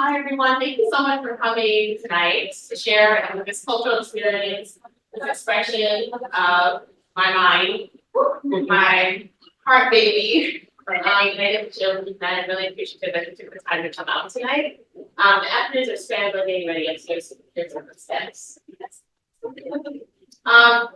Hi, everyone. Thank you so much for coming tonight to share this cultural experience, this expression of my mind, my heart baby. Native children, and I'm really appreciative that you took the time to come out tonight. The afternoons are scrambling, getting ready upstairs. Here's some steps.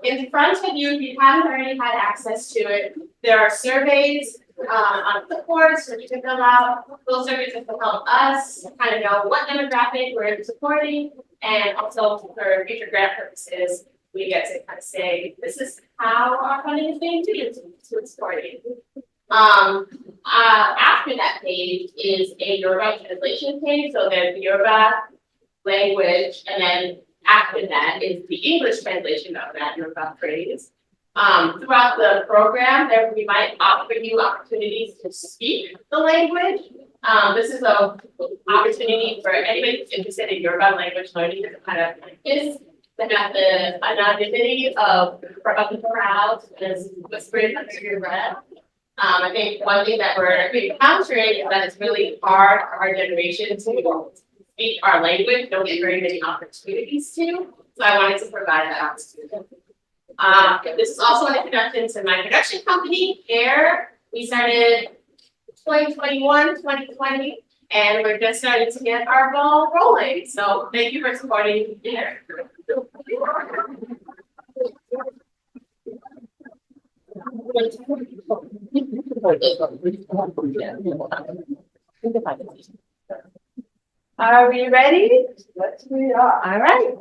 In front of you, if you haven't already had access to it, there are surveys on clipboards for you to fill out. Those surveys will help us kind of know what demographic we're supporting, and also for future grant purposes, we get to kind of say, this is how our funding is being used to supporting. After that page is a Yoruba translation page, so there's the Yoruba language, and then after that is the English translation of that Yoruba phrase. Throughout the program, we might offer you opportunities to speak the language. This is an opportunity for anybody who's interested in Yoruba language learning to kind of practice the anonymity of the crowd as whispered under your breath. I think one thing that we're encountering is that it's really hard for our generation to speak our language. Don't get very many opportunities to. So I wanted to provide that opportunity. This is also an introduction to my production company, AIR. We started 2021, 2020, and we're just starting to get our ball rolling. So thank you for supporting AIR. Are we ready? Yes, we are. All right.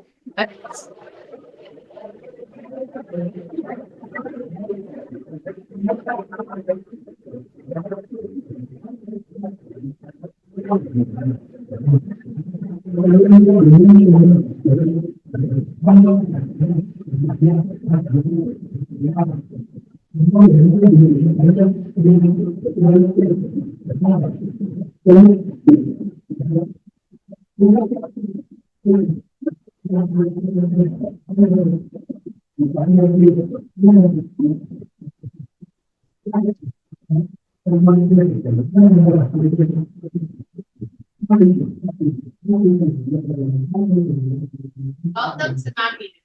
Welcome to my meeting.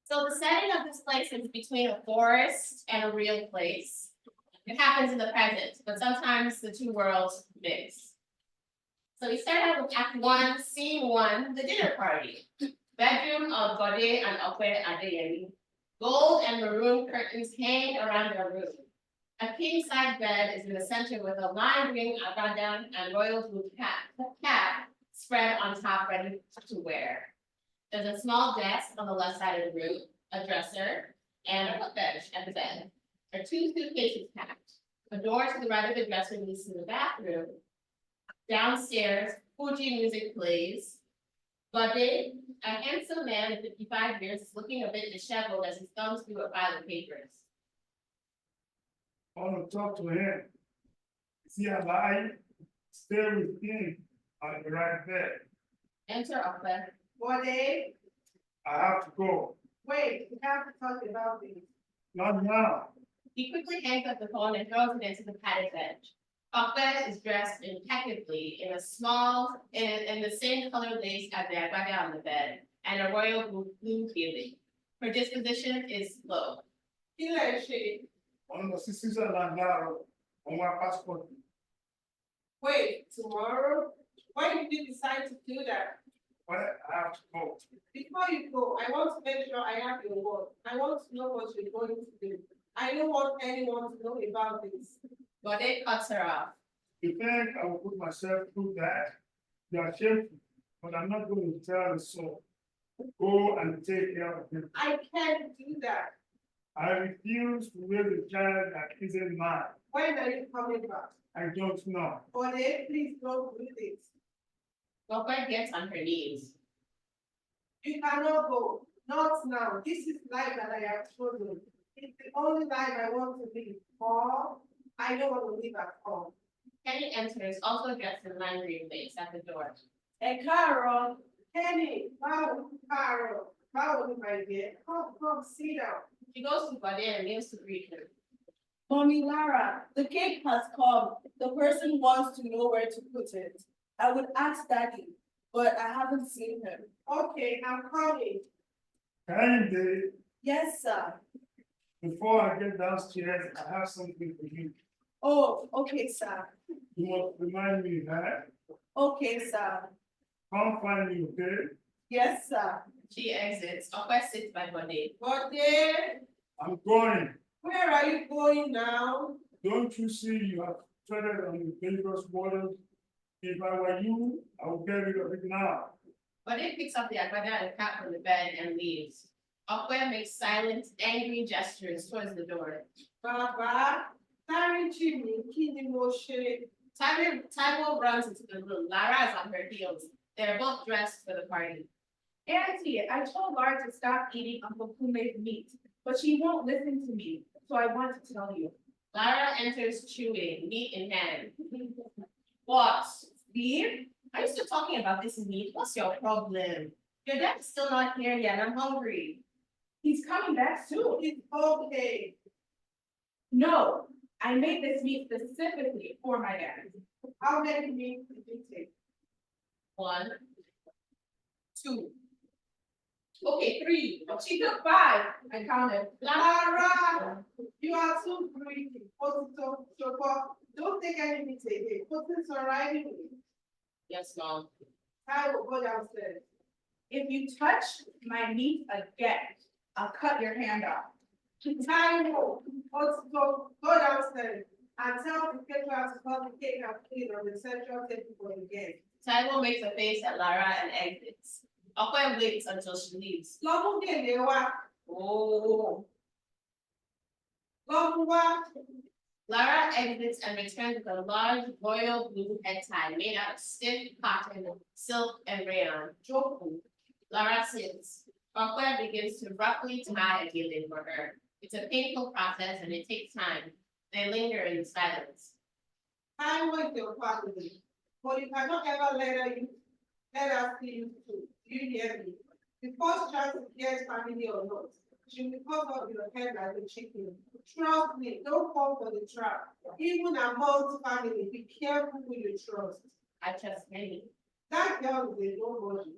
So the setting of this place is between a forest and a real place. It happens in the present, but sometimes the two worlds mix. So we start out with Act 1, Scene 1, the dinner party. Bedroom of Bode and Okwe Adeyemi. Gold and maroon curtains hang around their room. A king-size bed is in the center with a lime green abadan and royal blue cap spread on top ready to wear. There's a small desk on the left side of the room, a dresser, and a footbench at the bed. There are 2 suitcases packed. A door to the right of the dresser leads to the bathroom. Downstairs, Fuji music plays. Bade, a handsome man of 55 years, is looking a bit disheveled as he thumbs through a pile of papers. I want to talk to him. Is he alive? Stay with him. I'll be right there. Enter Okwe. Bode, I have to go. wait, we have to talk about this. Not now. He quickly hangs up the phone and throws it into the padded bench. Okwe is dressed impeccably in a small, in the same color lace as the agbada on the bed, and a royal blue feeling. Her disposition is low. Killer shade. On the Switzerland now, on my passport. Wait, tomorrow? Why did you decide to do that? But I have to go. Before you go, I want to make sure I have your word. I want to know what you're going to do. I don't want anyone to know about this. Bode cuts her off. You think I will put myself through that? You are shameful, but I'm not going to tell the soul. Go and take care of him. I can't do that. I refuse to raise a child that isn't mine. When are you coming back? I don't know. Bode, please don't do this. Okwe gets on her knees. You cannot go. Not now. This is life that I have chosen. It's the only life I want to live. Or I don't want to live at all. Kenny enters, also dressed in lime green lace at the door. Hey, Carol. Kenny. Wow, Carol. How my dear? Come, sit down. She goes to Bade and kneels to greet him. Mommy Lara, the cake has come. The person wants to know where to put it. I would ask Daddy, but I haven't seen him. Okay, I'm coming. Kindly, Yes, sir. before I get downstairs, I have something for you. Oh, okay, sir. You must remind me that. Okay, sir. Come find me, okay? Yes, sir. She exits. Okwe sits by Bade. But dear, I'm going. where are you going now? Don't you see you have treaded on the dangerous waters? If I were you, I would get rid of it now. Bade picks up the agbada and cap from the bed and leaves. Okwe makes silent, angry gestures towards the door. Baba, sorry, Jimmy, Kini Moshe. Taiwo runs into the room. Lara is on her heels. They're both dressed for the party. Auntie, I told Laura to stop eating Uncle Kume's meat, but she won't listen to me, so I want to tell you. Lara enters chewing, meat in hand. What? Beef? Are you still talking about this meat? What's your problem? Your dad's still not here yet. I'm hungry. He's coming back soon. It's okay. No, I made this meat specifically for my dad. How many meats did you take? 1, 2. Okay, 3. She took 5. I counted. Lara, you are too greedy. Don't take any meat again. Put this alright with me. Yes, Mom. I will go downstairs. If you touch my meat again, I'll cut your hand off. Taiwo, go downstairs and tell the caterer to call the cake and clean on the central table for the guests. Taiwo makes a face at Lara and exits. Okwe waits until she leaves. Lọ́mú gèlè wa, Oh. lọ́mú wá. Lara exits and returns with a large royal blue head tie made out of stiff cotton, silk, and rayon. Joku. Lara sits. Okwe begins to roughly tie a gillet for her. It's a painful process and it takes time. They linger in silence. Taiwo is your family, but you cannot ever let her see you too. Do you hear me? The first chance to get family or not, she will cover up your head like a chicken. Trust me, don't fall for the trap. Even amongst family, be careful who you trust. I trust many. That girl is a nobody.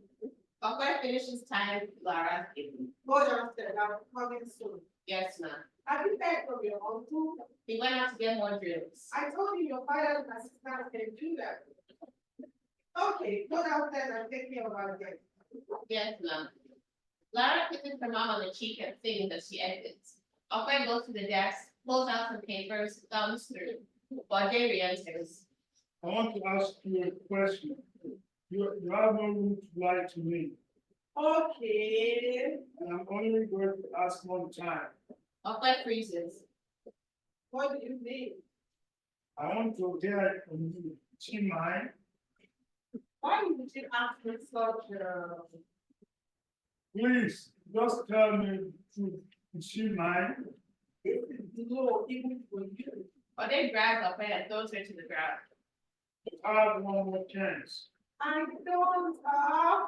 Okwe finishes tying Lara's gillet. Go downstairs, I'm coming soon. Yes, ma'am. Have you heard from your uncle? He went out to get more drills. I told you your father and assistant can do that. Okay, go downstairs and take care of our guests. Yes, ma'am. Lara kisses her mom on the cheek and sings as she exits. Okwe goes to the desk, pulls out some papers, thumbs through. Bode re-enters. I want to ask you a question. You have no room to lie to me, Okay, and I'm only going to ask one time. Okwe freezes. what do you mean? I want to hear it from you. She mine? Why would you ask me such Please, just tell me the truth. Is she mine? this is low even for you? Bode grabs Okwe and throws her to the ground. I have one more chance. I don't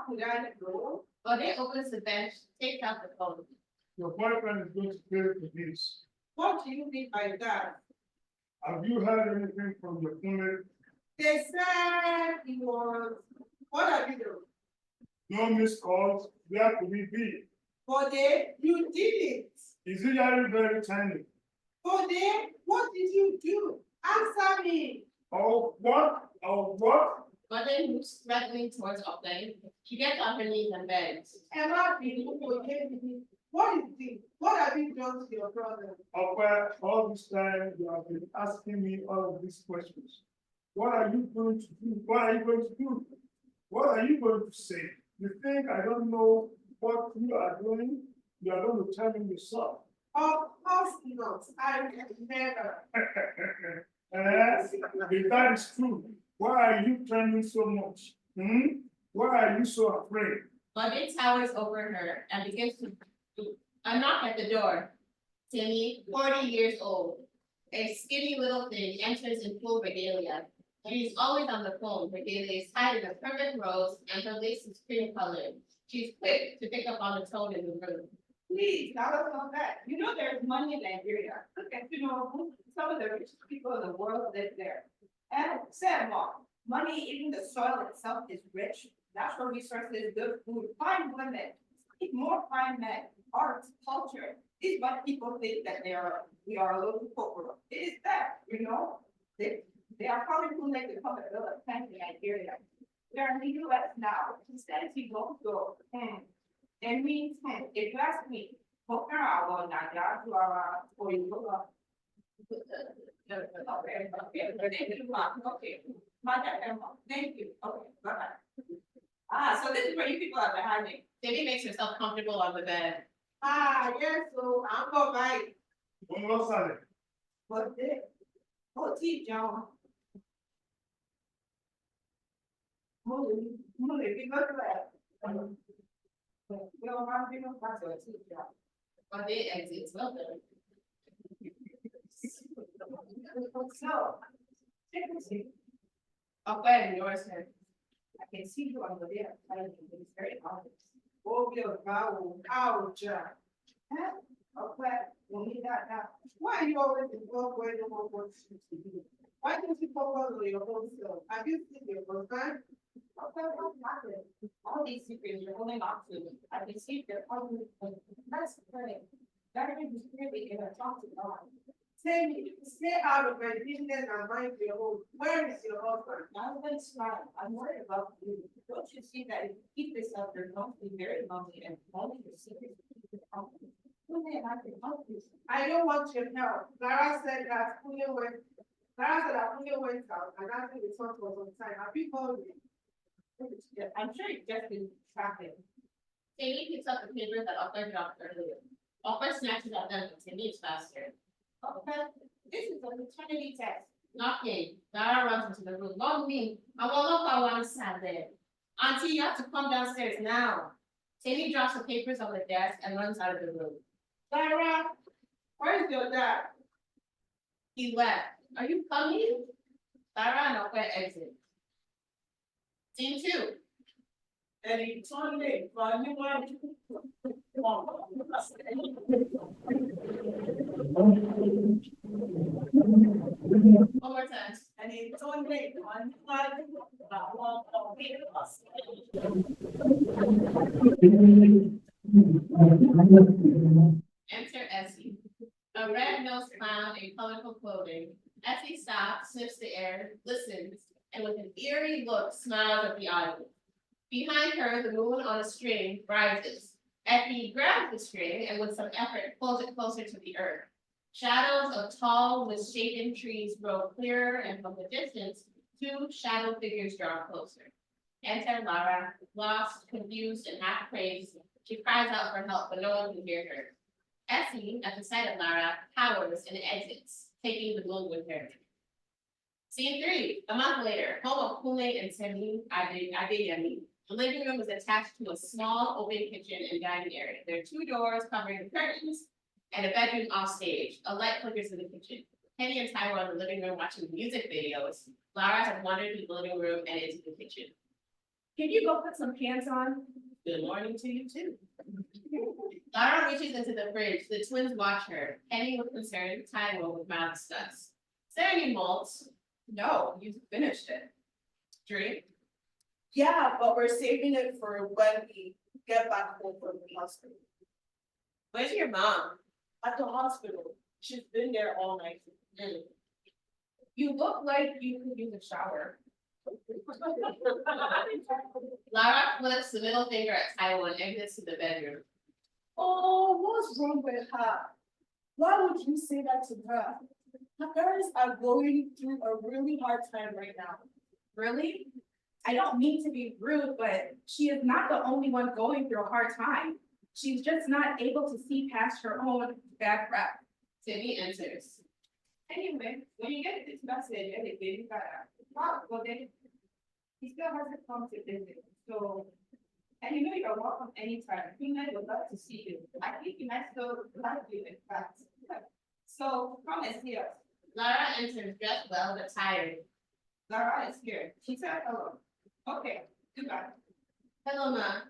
could I know? Bode opens the bench, takes out the phone. Your boyfriend is going to pay for this. What do you mean by that? Have you heard anything from your family? They said he was, what have you done? No missed calls. Where could we be? Bode, you did it. Is it really very tiny? Bode, what did you do? Answer me. Oh, what? Oh, what? Bode moves threatening towards Okwe. She gets on her knees and begs. Emma Binu, what is this? What have you done to your brother? Okay, all this time you have been asking me all of these questions. What are you going to do? What are you going to do? What are you going to say? You think I don't know what you are doing? You are going to tell me yourself. Of course not. I would never. If that is true, why are you trembling so much? Why are you so afraid? Bode towers over her and begins to a knock at the door. Timmy, 40 years old, a skinny little thing, enters in full regalia. She is always on the phone. Regalia is tied in a perfect rose and her lace is cream colored. She's quick to pick up on the tone in the room. Please, now let's not that. You know there's money in Nigeria. Look at, some of the richest people in the world live there. And say more, money, even the soil itself is rich. Natural resources, good food, fine women, more fine men, arts, culture. These white people think that we are a little corporal. It is that, They are probably who like to come and build a plant in Nigeria. We are in the US now. Instead, you don't go. It means, if you ask me, poker our Naga to our or you go. Okay. Thank you. Okay, bye-bye. So this is where you people are behind me. Debbie makes herself comfortable on the bed. Yes, so I'm going by. One more side. But this, T. John. Move, we go to that. We don't want to be no part of it, T. John. But they exit, well done. So, secrecy. Okay, yours, sir. I can see you over there, it's very obvious. Oh, your bow, ouch. Okay, we'll need that now. Why are you always involved where the whole work seems to be? Why don't you focus on your own self? Have you seen your husband? Okay, what's happening? All these secrets you're holding on to, I can see they're probably, that's great. That is really gonna talk to God. Stay out of my business and mind your own. Where is your husband? Now that's smart. I'm worried about you. Don't you see that if you keep this up, you're going to be very lonely and only your secrets will keep you company. Who may I can help you? I don't want your help. Lara said that Julio went out and after the talk was on time. Have you called me? I'm sure you've just been tracking. Timmy picks up the paper that Upper dropped earlier. Upper snatches at them and Timmy is faster. Okay, this is a maternity test. Knocking. Lara runs into the room. Not me. I won't look at one side there. Auntie, you have to come downstairs now. Timmy drops the papers on the desk and runs out of the room. Lara, where is your dad? He left. Are you coming? Lara and Upper exit. Scene 2. And he told me, but you want One more time. and he told me, Enter Essie. A red-nosed clown in colorful clothing. Essie stops, sniffs the air, listens, and with an eerie look smiles at the audience. Behind her, the moon on a string rises. Effie grabs the string and with some effort pulls it closer to the earth. Shadows of tall, misshapen trees grow clearer, and from the distance, 2 shadow figures draw closer. Enter Lara, lost, confused, and half crazed. She cries out for help, but no one can hear her. Essie, at the sight of Lara, cowers and exits, taking the moon with her. Scene 3, a month later, home of Kule and Semi Adeyemi. The living room is attached to a small open kitchen and dining area. There are 2 doors covering the curtains and a bedroom off stage. A light flickers in the kitchen. Penny and Ty were in the living room watching music videos. Lara had wandered through the living room and into the kitchen. Can you go put some pants on? Good morning to you too. Lara reaches into the fridge. The twins watch her. Penny with concern, Ty with mild disgust. Is there any malts? No, you finished it. Drink? Yeah, but we're saving it for when we get back home from the hospital. Where's your mom? At the hospital, she's been there all night. You look like you could use a shower. Lara flips the middle finger at Taiwan and exits to the bedroom. Oh, what's wrong with her? Why would you say that to her? Her parents are going through a really hard time right now. Really? I don't mean to be rude, but she is not the only one going through a hard time. She's just not able to see past her own bad rep. Timmy enters. Anyway, when you get this message, and baby got well then he still hasn't come to visit. So, and you know you're welcome anytime. He might would love to see you. I think he might still like you, in fact. So come and see us. Lara enters dressed well but tired. Lara is here. She said hello. Okay, goodbye. Hello, Ma.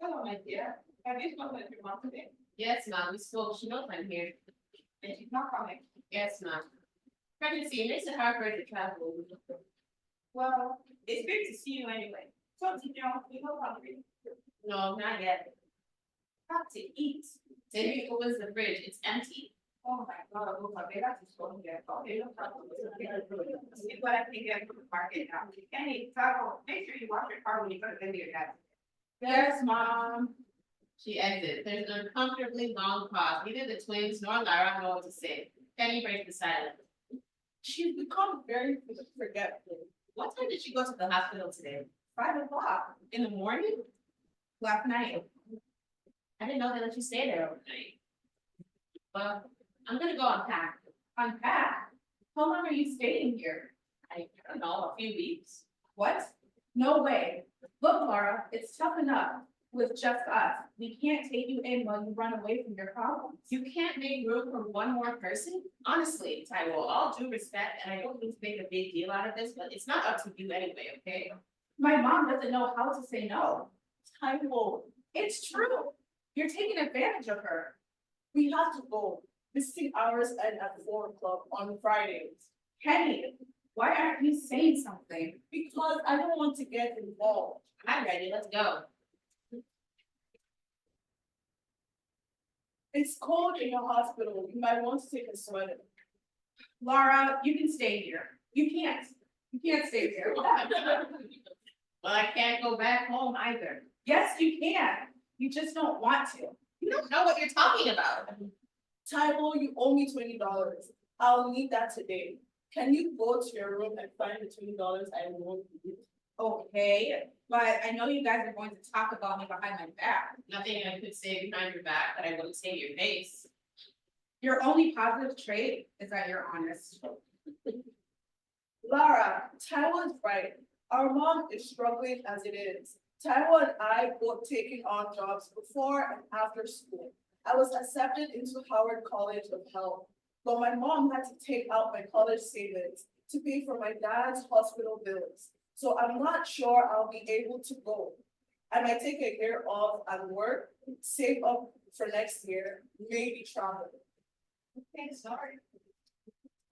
Hello, my dear. Have you spoken with your mom today? Yes, ma'am, we spoke, she knows I'm here. And she's not coming. Yes, ma'am. Pregnancy makes it hard for her to travel. Well, it's great to see you anyway. So, you know, we hope hungry. No, not yet. Have to eat. Debbie opens the fridge, it's empty. Oh my God, look, I got to go here. Okay, no problem. See what I can get from the market now. Any, so make sure you wash your car when you go to your dad. Yes, mom. She exits. There's an uncomfortably long pause. Neither the twins nor Lara know what to say. Penny breaks the silence. She's become very forgetful. What time did she go to the hospital today? 5 o'clock. In the morning? Last night. I didn't know they let you stay there overnight. Well, I'm gonna go unpack. Unpack. How long are you staying here? I don't know, a few weeks. What? No way. Look, Laura, it's tough enough with just us. We can't take you in while you run away from your problems. You can't make room for one more person? Honestly, Taiwo, all due respect, and I don't mean to make a big deal out of this, but it's not up to you anyway, okay? My mom doesn't know how to say no. Taiwo, It's true. You're taking advantage of her. we have to go. Visiting hours end at 4 o'clock on Fridays. Penny, why aren't you saying something? Because I don't want to get involved. I'm ready, let's go. It's cold in the hospital. You might want to take a sweater. Laura, you can stay here. You can't stay here. Well, I can't go back home either. Yes, you can. You just don't want to. You don't know what you're talking about. Taiwo, you owe me $20. I'll need that today. Can you go to your room and find the $20 I won't you? Okay, but I know you guys are going to talk about me behind my back. Nothing I could say behind your back that I wouldn't say to your face. Your only positive trait is that you're honest. Lara, Taiwo is right. Our mom is struggling as it is. Taiwo and I both taking on jobs before and after school. I was accepted into Howard College of Health, but my mom had to take out my college savings to pay for my dad's hospital bills. So I'm not sure I'll be able to go. I might take a year off at work, save up for next year, maybe travel. Okay, sorry.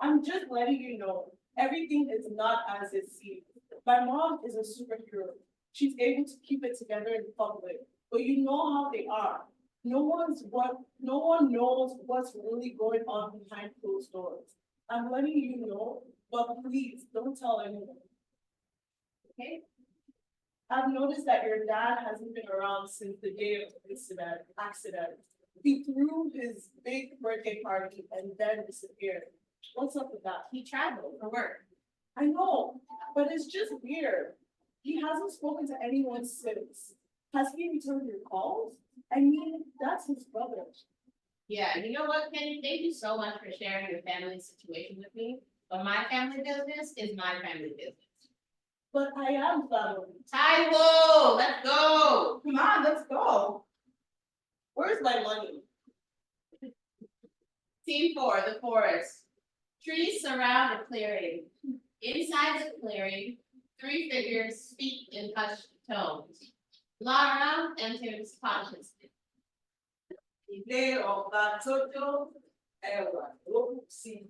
I'm just letting you know, everything is not as it seems. My mom is a superhero. She's able to keep it together in public, but you know how they are. No one knows what's really going on behind closed doors. I'm letting you know, but please don't tell anyone. Okay. I've noticed that your dad hasn't been around since the day of the accident. He threw his big birthday party and then disappeared. What's up with that? He traveled for work. I know, but it's just weird. He hasn't spoken to anyone since. Has he returned your calls? I mean, that's his brother. Yeah, you know what, Penny? Thank you so much for sharing your family situation with me. But my family business is my family business. But I am family. Taiwo, let's go. Come on, let's go. Where's my money? Team 4, the forest. Trees surround a clearing. Inside the clearing, 3 figures speak in hushed tones. Lara enters consciously. The day of that total, see.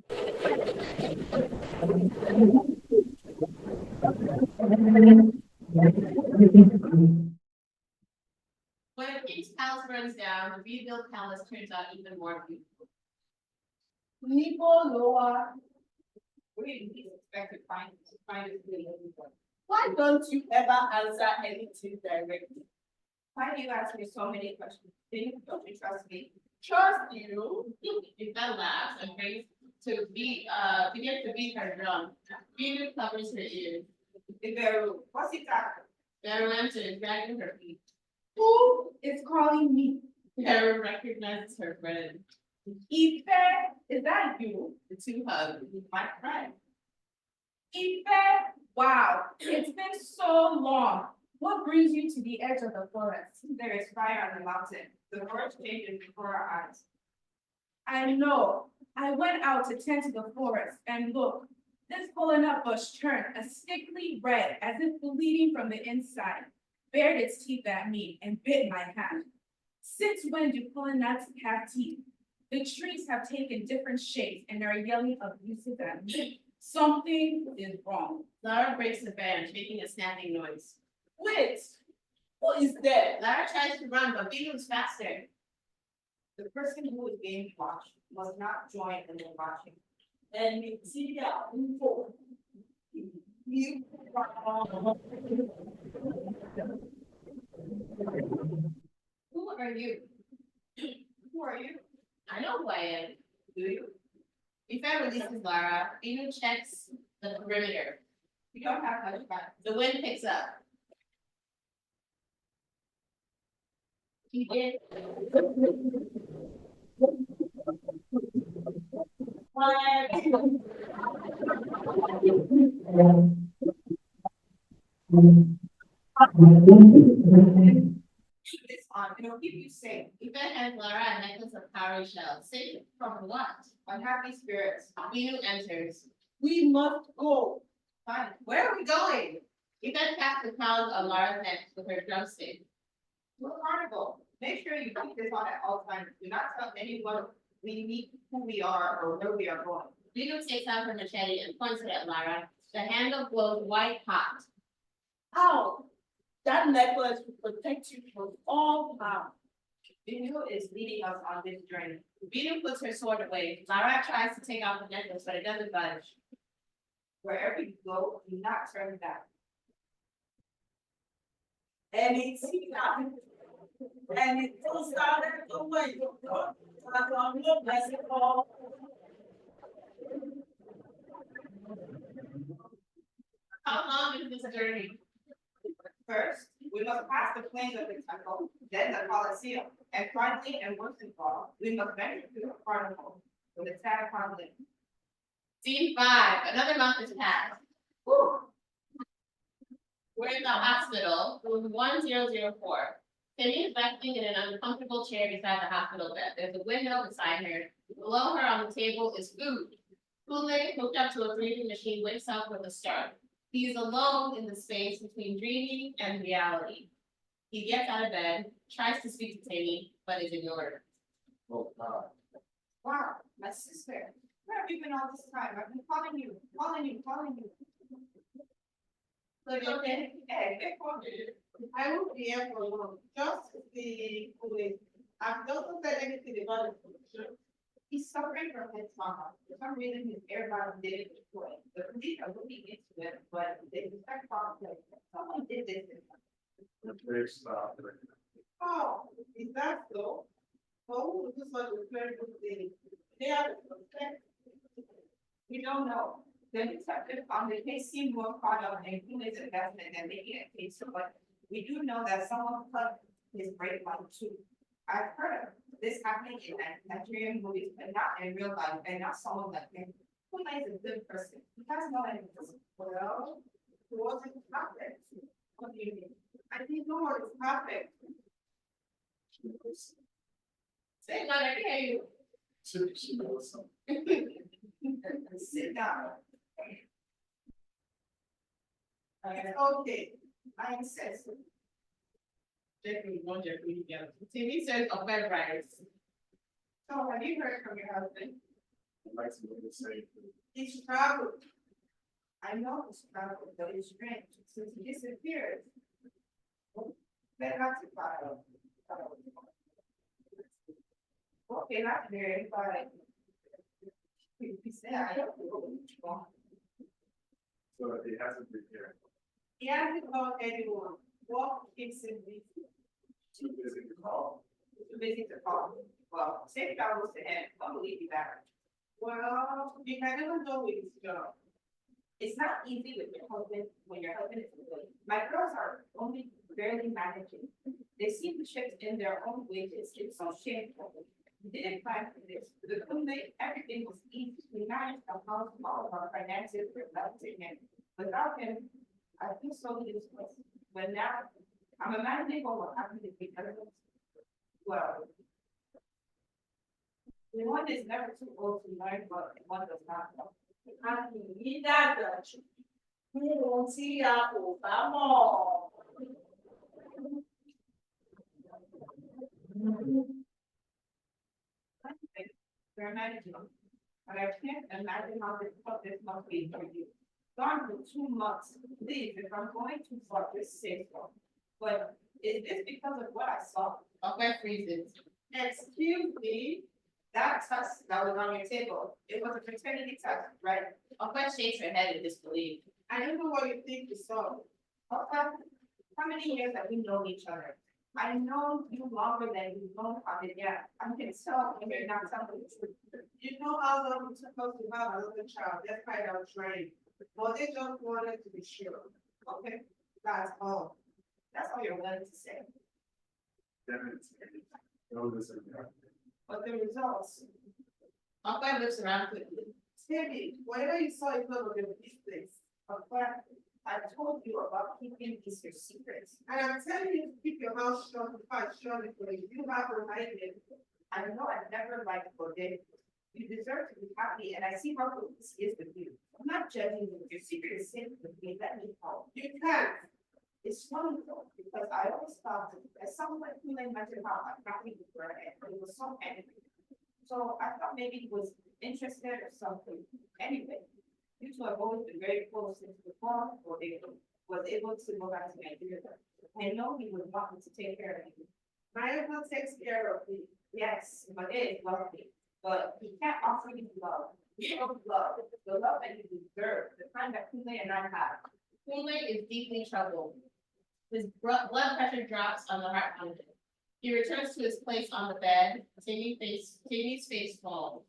When a king's palace burns down, the rebuilt palace turns out even more beautiful. Nipo Loa, We didn't expect to find this really everyone. why don't you ever answer anything directly? Why do you ask me so many questions? Don't you trust me? Trust you. If that laughs and brings to begin to beat her drum. Binu covers her ears. Iberu, what's it that? Beru enters, dragging her feet. Who is calling me? Beru recognizes her friend. Ife, is that you? The 2 hug. My friend. Ife, wow, it's been so long. What brings you to the edge of the forest? There is fire on the mountain. The forest changes before our eyes. I know. I went out to tend to the forest and look, this pulling up bush turned a sickly red as if bleeding from the inside. bared its teeth at me and bit my hand. Since when do pollinates have teeth? The trees have taken different shapes and are yelling abusive at me. Something is wrong. Lara breaks the bench, making a snapping noise. Wait, what is that? Lara tries to run, but Binu is faster. The person who is being watched must not join in the watching. And you see that info. You. Who are you? Who are you? I know who I am. Do you? Before releases Lara, Binu checks the perimeter. You don't have much time. The wind picks up. He did. Keep this on, it'll keep you safe. Yvette hands Lara a necklace of cowrie shells. Safe from what? Unhappy spirits. Binu enters. We must go. Fine, where are we going? Yvette taps the crowns on Lara's neck with her drumstick. To a carnival. Make sure you keep this on at all times. Do not tell anyone we meet who we are or where we are going. Binu takes out her machete and points it at Lara. The handle glows white hot. Ow! That necklace will protect you from all harm. Binu is leading us on this journey. Binu puts her sword away. Lara tries to take off the necklace, but it doesn't budge. Wherever you go, do not turn back. And it's and it goes out the way. How long is this journey? First, we must pass the plains of the temple, then the Colosseum, and finally, and most of all, we must venture through the carnival with a sad conflict. Scene 5. Another month has passed. Whew. We're in the hospital, room 1004. Timmy is resting in an uncomfortable chair beside the hospital bed. There's a window beside her. Below her on the table is food. Kool-Aid hooked up to a breathing machine wakes up with a start. He is alone in the space between dreaming and reality. He gets out of bed, tries to speak to Timmy, but is ignored. Oh, God. Wow, my sister, where have you been all this time? I've been calling you. So you okay? Hey, get quiet. I won't be here for long, just the Kool-Aid. I've not said anything about it. He's suffering from head trauma. For some reason, his air valve didn't destroy. The police are looking into it, but they suspect conflict. Someone did this. Very stop. Oh, is that so? Oh, this was a very good thing. They are suspect. We don't know. The detective on the case seemed more caught up in Kool-Aid's investment than making a case, but we do know that someone cut his brake light too. I've heard of this happening in Nigerian movies, but not in real life, and not someone like him. Kool-Aid is a good person. He has no enemies. Well, he wasn't perfect. What do you mean? I think no one is perfect. Say not I hear you. She knows something. Sit down. It's okay. I insist. Jeffrey, one Jeffrey, yeah. Timmy says a web writers. So have you heard from your husband? I'd like to know the same. He's traveled. I know he's traveled, but it's strange since he disappeared. Better not to file. Okay, not very, but. He said, I don't know. So it hasn't been here. He hasn't called anyone. What keeps him busy? Too busy to call. Too busy to call. Well, safe travels to him. I'll believe you back. Well, you can never know with his job. It's not easy with your husband when your husband is away. My girls are only barely managing. They seem to shift in their own wages. It's so shameful. We didn't plan for this. The Kool-Aid, everything was easy. We managed to house all of our finances without him. Without him, I feel so useless. But now, I'm imagining what will happen if we never. Well, one is never too old to learn, but one does not know. Ní dàgbà jù, mi ò tí a kò bá mọ̀. Very manageable. But I can't imagine how difficult this must be for you. Gone for 2 months, please, if I'm going too far, just say so. But is this because of what I saw? Okwe freezes. Excuse me, that test that was on your table, it was a fraternity test, right? Okwe shakes her head in disbelief. I don't know what you think you saw. Okay, how many years have we known each other? I know you longer than you've known Javier. I can tell when you're not telling the truth. You know how long it took us to have a little child, that's why I was trying. But they just wanted to be sure, okay? That's all. That's all you're willing to say. No, this is not. But the results, Okwe looks around quickly. Timmy, whatever you saw is not going to be this. Okay? I told you about keeping these your secrets. And I'm telling you to keep your mouth shut and fight surely for you. You have reminded. I know I never liked Bode. You deserve to be happy, and I see how good this is with you. I'm not judging you. Your secret is safe with me. Let me help. You can't. It's wonderful because I always thought that someone who mentioned how unhappy you were, and it was so angry. So I thought maybe he was interested or something. Anyway, you two have always been very close since before, or they was able to go back to Nigeria. I know he would want me to take care of you. My uncle takes care of me, yes, but it is wealthy, but he can't offer you love. Real love, the love that you deserve, the kind that Kunle and I have. Kunle is deeply troubled. His blood pressure drops on the heart monitor. He returns to his place on the bed. Timmy's face falls.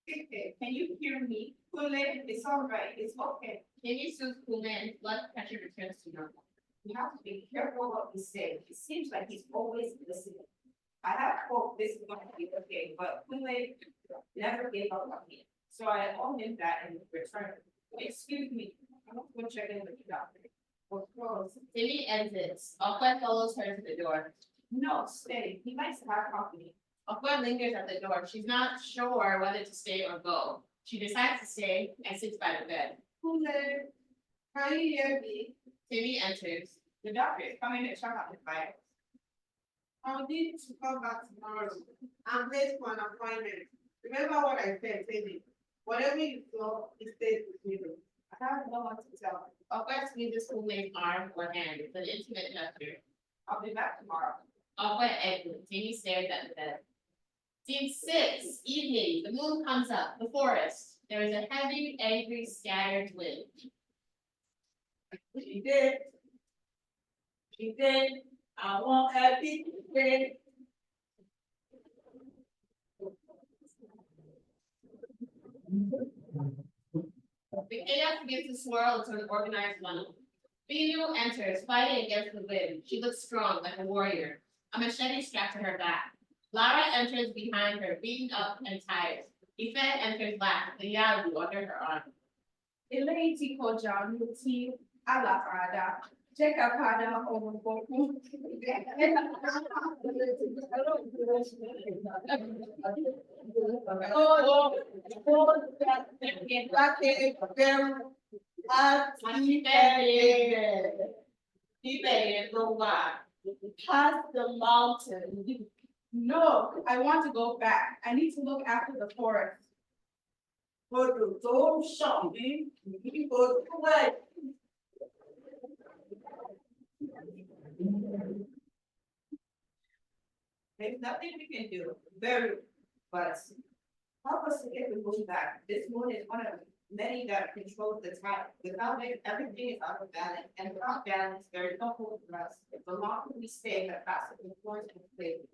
Okay, can you hear me? Kunle, it's all right, it's okay. Timmy soothes Kunle and his blood pressure returns to normal. You have to be careful what you say. It seems like he's always listening. I have hope this is going to be okay, but Kunle never gave up on me. So I owe him that in return. Excuse me, I'm not going to check in with the doctor. Of course. Timmy exits. Okwe follows her to the door. No, stay. He likes to have company. Okwe lingers at the door. She's not sure whether to stay or go. She decides to stay and sits by the bed. Kunle, can you hear me? Timmy enters. The doctor is coming to check out the files. I'll need to come back tomorrow. I'm late for an appointment. Remember what I said, Teddy. Whatever you saw, it stays with you. I have no one to tell. Okwe squeezes Kunle's arm or hand. It's an intimate gesture. I'll be back tomorrow. Okwe exits. Timmy stares at the bed. Scene 6, evening. The moon comes up. The forest. There is a heavy, angry, scattered wind. She did. She did. I won't have it today. The chaos begins to swirl into an organized funnel. Binu enters, fighting against the wind. She looks strong, like a warrior. A machete strapped to her back. Lara enters behind her, beaten up and tired. Ife enters last, the Yalu under her arm. Eléyìí tí kọjá ló tí àlàkàdá jẹ́ ká padà ọ̀rọ̀ gbọ̀ngàn. Past the mountain. No, I want to go back. I need to look after the forest. There's nothing we can do, but help us to get the moon back. This moon is one of many that controls the tide. Without it, everything is out of balance, and without balance, there is no hope for us. The longer we stay in the passive influence and faith,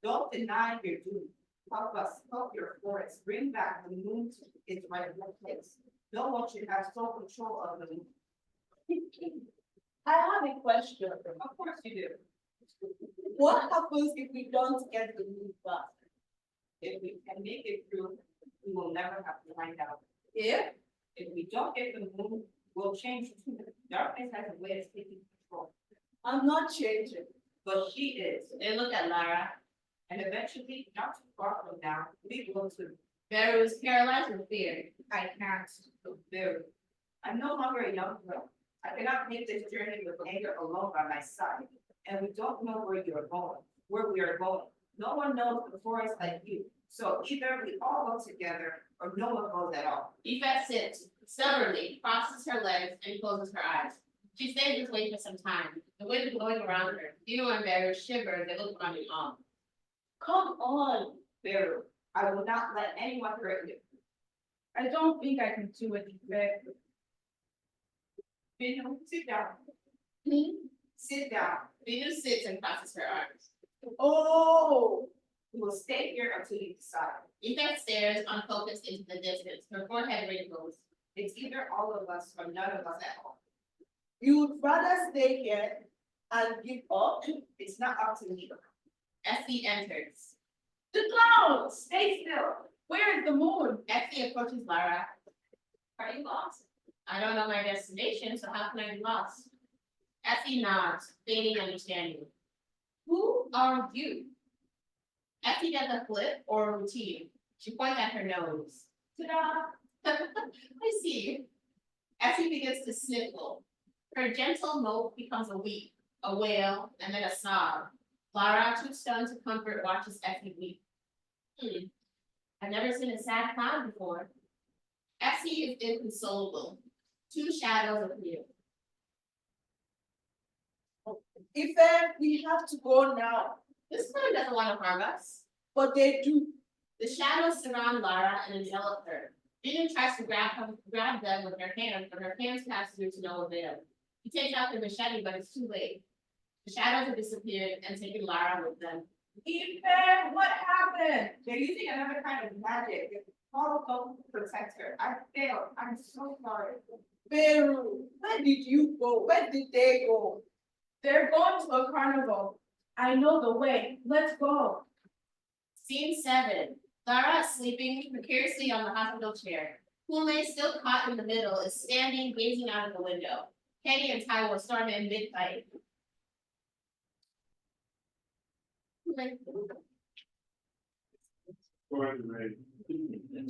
don't deny your duty. Help us, help your forest, bring back the moon to its rightful place. No one should have sole control of the moon. I have a question. Of course you do. What happens if we don't get the moon back? If we can make it through, we will never have to find out. Yeah? If we don't get the moon, we'll change too. Darkness has a way of taking control, I'm not changing. but she is. They look at Lara. And eventually, not too far from now, we will to Beru is paralyzed with fear. I can't so very. I'm no longer a young girl. I cannot make this journey with anger alone by my side. And we don't know where you're going. where we are going. No one knows before us like you. So either we all go together or no one goes at all. Yvette sits stubbornly, crosses her legs, and closes her eyes. She stays this way for some time, the wind blowing around her. Binu and Beru shiver, they look around in awe. Come on, Beru. I will not let anyone hurt you. I don't think I can do it, Yvette. Binu, sit down. Sit down. Binu sits and crosses her arms. Oh, we will stay here until you decide. Yvette stares unfocused into the distance, her forehead wrinkles. It's either all of us or none of us at all. You'd rather stay here and give up? It's not up to me. Essie enters. The clouds, stay still. Where is the moon? Essie approaches Lara. Are you lost? I don't know my destination, so how can I be lost? Essie nods, feigning understanding. Who are you? Essie does a flip or a routine. She points at her nose. Ta-da! I see. Essie begins to sniffle. Her gentle note becomes a weep, a wail, and then a sob. Lara, too stunned to comfort, watches Essie weep. I've never seen a sad clown before. Essie is inconsolable. Two shadows appear. Ife, we have to go now, This clown doesn't want to harm us. but they do. The shadows surround Lara and envelop her. Binu tries to grab them with her hands, but her hands pass through to no avail. He takes out the machete, but it's too late. The shadows have disappeared and taken Lara with them. Yvette, what happened? They're using another kind of magic. Follow them to protect her. I failed. I'm so sorry. Beru, where did you go? Where did they go? They're going to a carnival. I know the way. Let's go. Scene 7. Lara, sleeping precariously on the hospital chair. Kume, still caught in the middle, is standing, gazing out of the window. Kenny and Taiwo storm in mid-fight. Go ahead, Ray.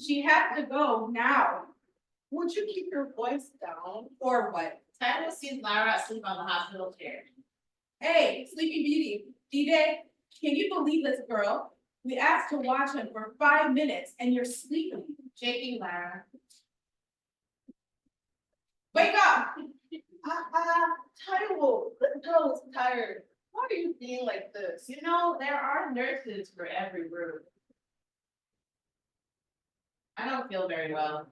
She has to go now. Would you keep your voice down or what? Taiwo sees Lara asleep on the hospital chair. Hey, Sleeping Beauty, D-Day, can you believe this girl? We asked to watch him for 5 minutes and you're sleeping. Shaking Lara. Wake up! Taiwo, this girl is tired. Why are you being like this? You know, there are nurses for every room. I don't feel very well.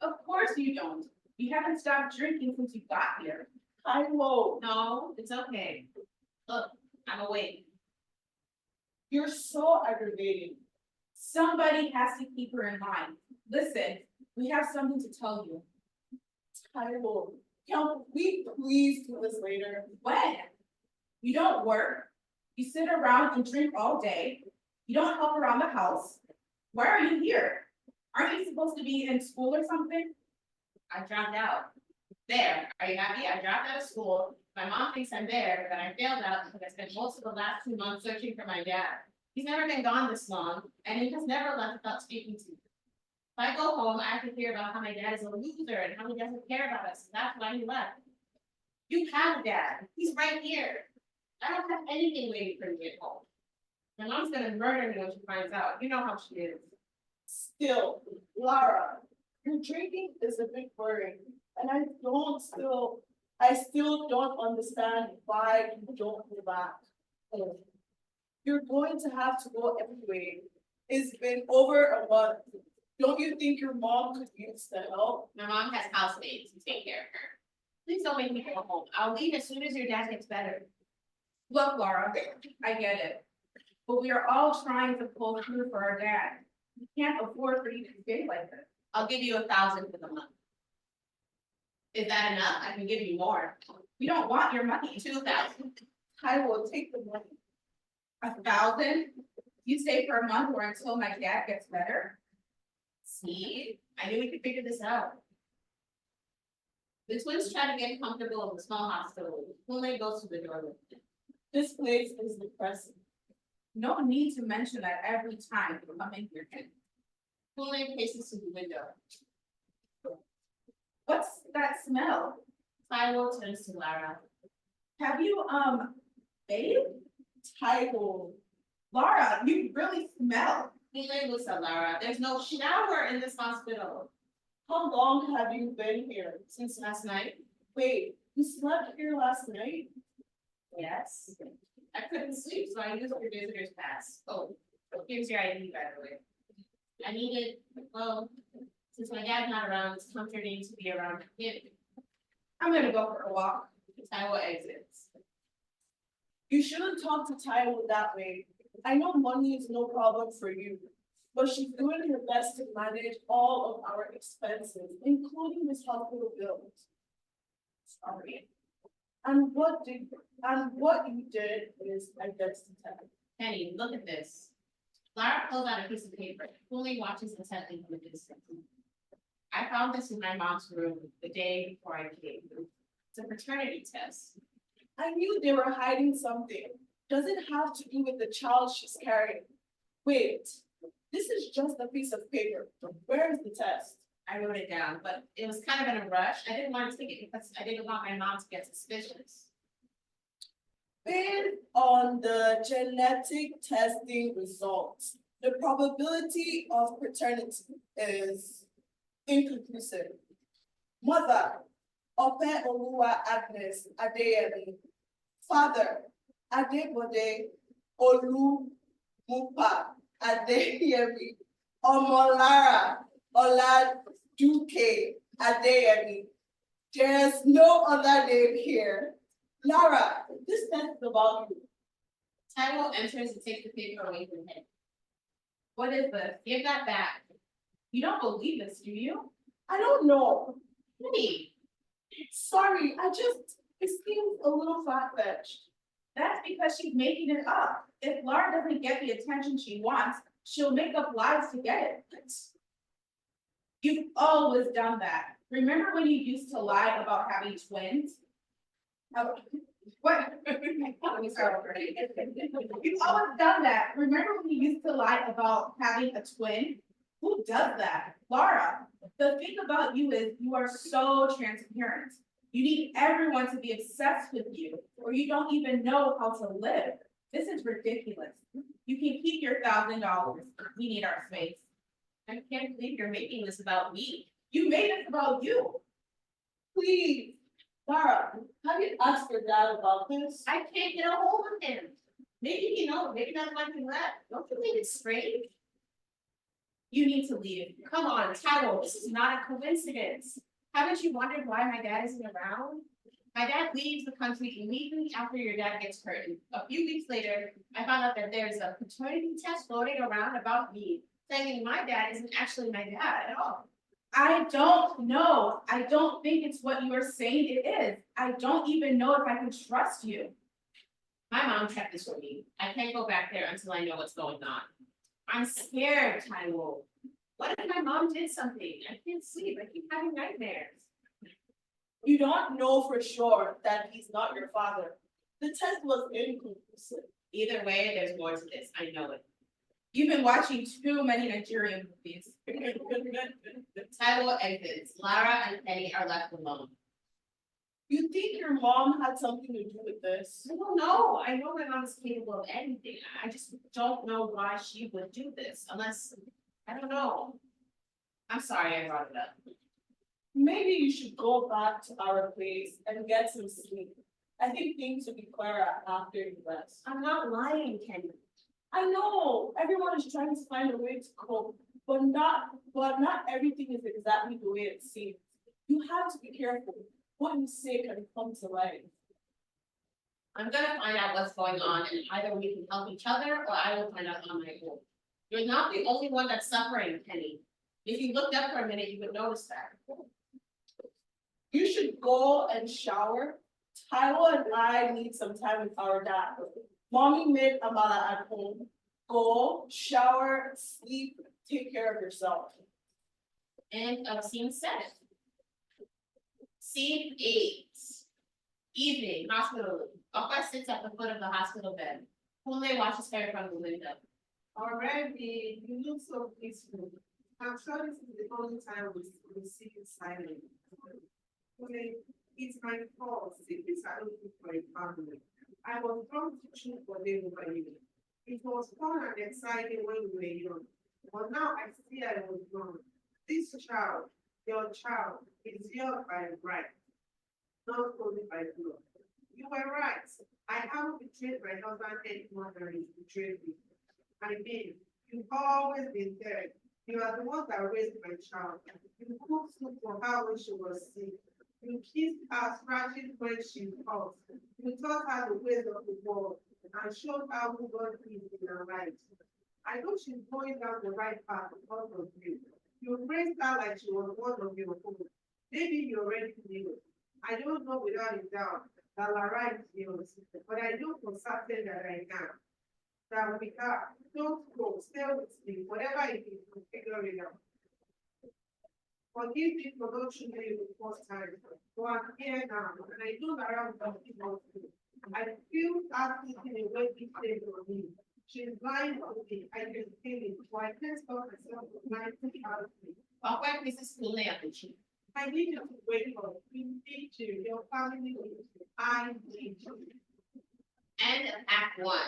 Of course you don't. You haven't stopped drinking since you got here. Taiwo, No, it's okay. Look, I'm awake. you're so aggravating. Somebody has to keep her in line. Listen, we have something to tell you. Taiwo, can we please do this later? When? You don't work. You sit around and drink all day. You don't help around the house. Why are you here? Aren't you supposed to be in school or something? I dropped out. There, are you happy? I dropped out of school. My mom thinks I'm there, but I failed out because I spent most of the last 2 months searching for my dad. He's never been gone this long, and he has never left without speaking to me. If I go home, I have to hear about how my dad is a loser and how he doesn't care about us. That's why he left. You have a dad. He's right here. I don't have anything waiting for me at home. My mom's gonna murder me when she finds out. You know how she is. Still, Lara, your drinking is a bit worrying, and I still don't understand why you don't go back home. You're going to have to go anyway. It's been over a month. Don't you think your mom could use the help? My mom has housemates who take care of her. Please don't make me go home. I'll leave as soon as your dad gets better. Look, Laura, I get it. But we are all trying to pull through for our dad. We can't afford for you to stay like this. I'll give you 1,000 for the month. Is that enough? I can give you more. We don't want your money. 2,000. I will take the money. 1,000? You stay for a month or until my dad gets better? See, I knew we could figure this out. The twins try to get comfortable in the small hospital. Kume goes to the door with them. This place is depressing. No need to mention that every time you come in here. Kume paces to the window. What's that smell? Taiwo turns to Lara. Have you, bathed? Taiwo. Laura, you really smell. Lara, there's no shower in this hospital. How long have you been here? Since last night, Wait, you slept here last night? yes. I couldn't sleep, so I used your visitor's pass. Oh, here's your ID, by the way. I needed, well, since my dad's not around, it's comforting to be around him. I'm gonna go for a walk. Taiwo exits. You shouldn't talk to Taiwo that way. I know money is no problem for you, but she's doing her best to manage all of our expenses, including this hospital bills. Sorry. And what you did is identity theft. Penny, look at this. Lara pulls out a piece of paper, fully watches intently from a distance. I found this in my mom's room the day before I came. It's a paternity test. I knew they were hiding something. Does it have to do with the child she's carrying? Wait, this is just a piece of paper. Where is the test? I wrote it down, but it was kind of in a rush. I didn't want to take it because I didn't want my mom to get suspicious. Based on the genetic testing results, the probability of paternity is inconclusive. Mother, Ope Oluwa Agnes Adeyemi. Father, Adebode Olu Mupa Adeyemi. Omolara Oladuke Adeyemi. There's no other name here. Lara, this test is about you. Taiwo enters and takes the paper away from him. What is this? Give that back. You don't believe this, do you? I don't know. Penny, Sorry, it seems a little far-fetched. That's because she's making it up. If Laura doesn't get the attention she wants, she'll make up lies to get it. You've always done that. Remember when you used to lie about having twins? What? You've always done that. Remember when you used to lie about having a twin? Who does that? Laura. The thing about you is you are so transparent. You need everyone to be obsessed with you, or you don't even know how to live. This is ridiculous. You can keep your $1,000. We need our space. I can't believe you're making this about me. You made this about you. Please, Lara, have you asked your dad about this? I can't get a hold of him. Maybe he knows, maybe that's why he left. Don't you think it's strange? You need to leave. Come on, Taiwo, this is not a coincidence. Haven't you wondered why my dad isn't around? My dad leaves the country immediately after your dad gets hurt. And a few weeks later, I found out that there's a paternity test floating around about me, saying my dad isn't actually my dad at all. I don't know. I don't think it's what you are saying it is. I don't even know if I can trust you. My mom checked this for me. I can't go back there until I know what's going on. I'm scared, Taiwo. What if my mom did something? I can't sleep. I keep having nightmares. You don't know for sure that he's not your father. The test was inconclusive. Either way, there's more to this. I know it. You've been watching too many Nigerian movies. Taiwo exits. Lara and Penny are left alone. You think your mom had something to do with this? I don't know. I know my mom is capable of anything. I just don't know why she would do this unless, I don't know. I'm sorry I brought it up. Maybe you should go back to our place and get some sleep. I think things will be clearer after you rest. I'm not lying, Kenny. I know everyone is trying to find a way to cope, but not everything is exactly the way it seems. You have to be careful. What you say can come to life. I'm gonna find out what's going on and either we can help each other or I will find out on my own. You're not the only one that's suffering, Penny. If you looked up for a minute, you would notice that. You should go and shower. Taiwo and I need some time with our dad. Mommy made amala at home. Go, shower, sleep, take care of yourself. End of scene 7. Scene 8. Evening, hospital room. Opa sits at the foot of the hospital bed. Kunle watches her from the window. Already, you look so peaceful. I'm sure this is the only time we see you silent. Okay, it's my fault if it's looking for a family. I was drawn to choose for them over you. It was fun and exciting when we were young, but now I see I was wrong. This child, your child, is yours by right, not only by blood. You were right. I haven't betrayed my husband any more than he betrayed me. I mean, you've always been there. You are the one that raised my child. You cooked soup for her when she was sick. You kissed her, scratching when she coughed. You taught her the ways of the world and showed her who God is in her life. I know she's going down the right path because of you. You raised her like she was one of your own. Maybe you already knew. I don't know without a doubt that Lara is yours, but I know for certain that I am. That we have, don't go, stay with me, whatever it is, we'll figure it out. Forgive me for not choosing you the first time, but I'm here now, and I know that I'm going to want to. I feel that thinking away this day for me. She's lying on me, I can feel it, so I can't stop myself from lying out of me. But when Mrs. Lamb, I need you to wake up, you need to, your family needs you, I need you. end of Act 1.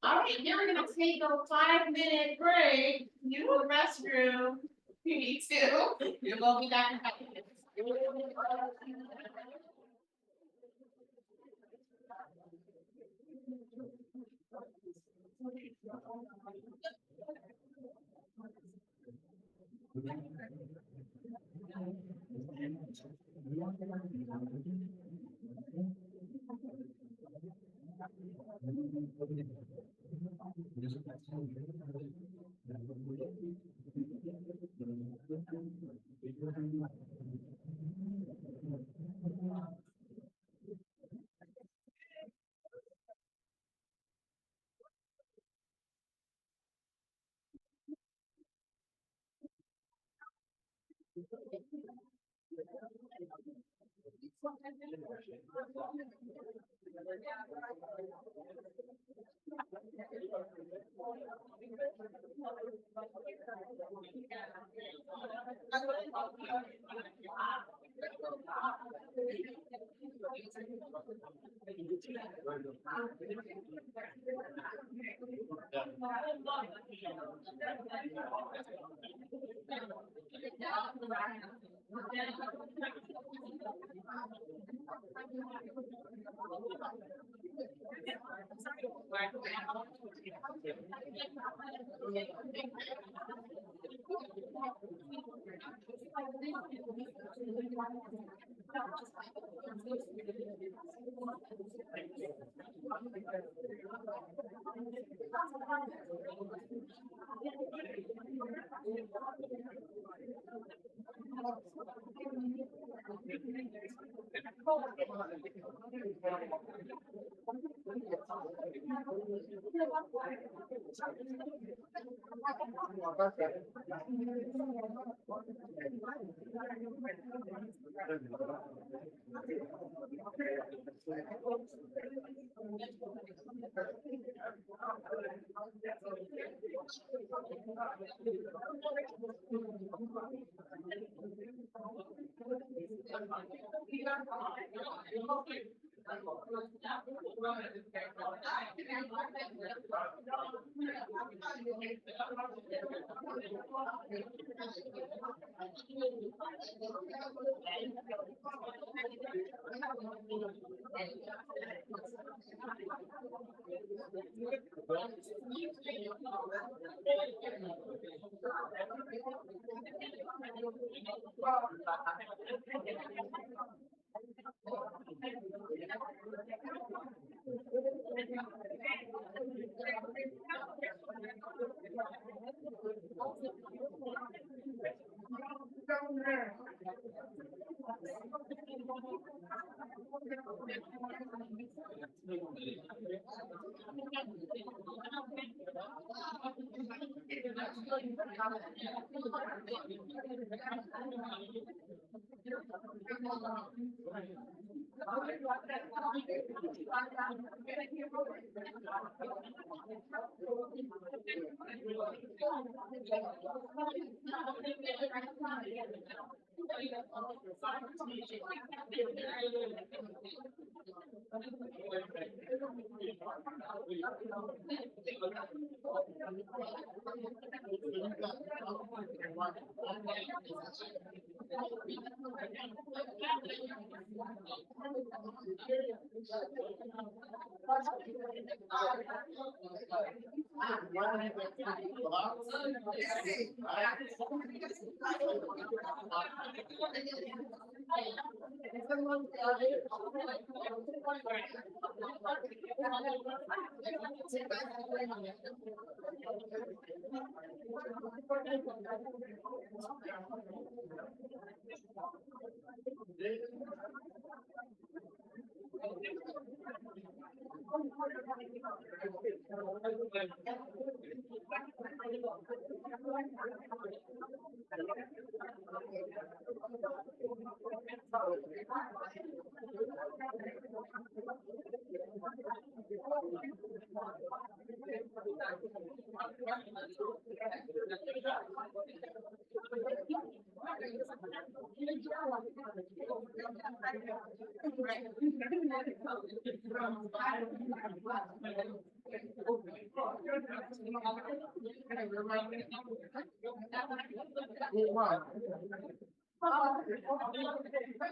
All right, now we're gonna take a 5-minute break, use the restroom, you need to, you're gonna be back in 5 minutes.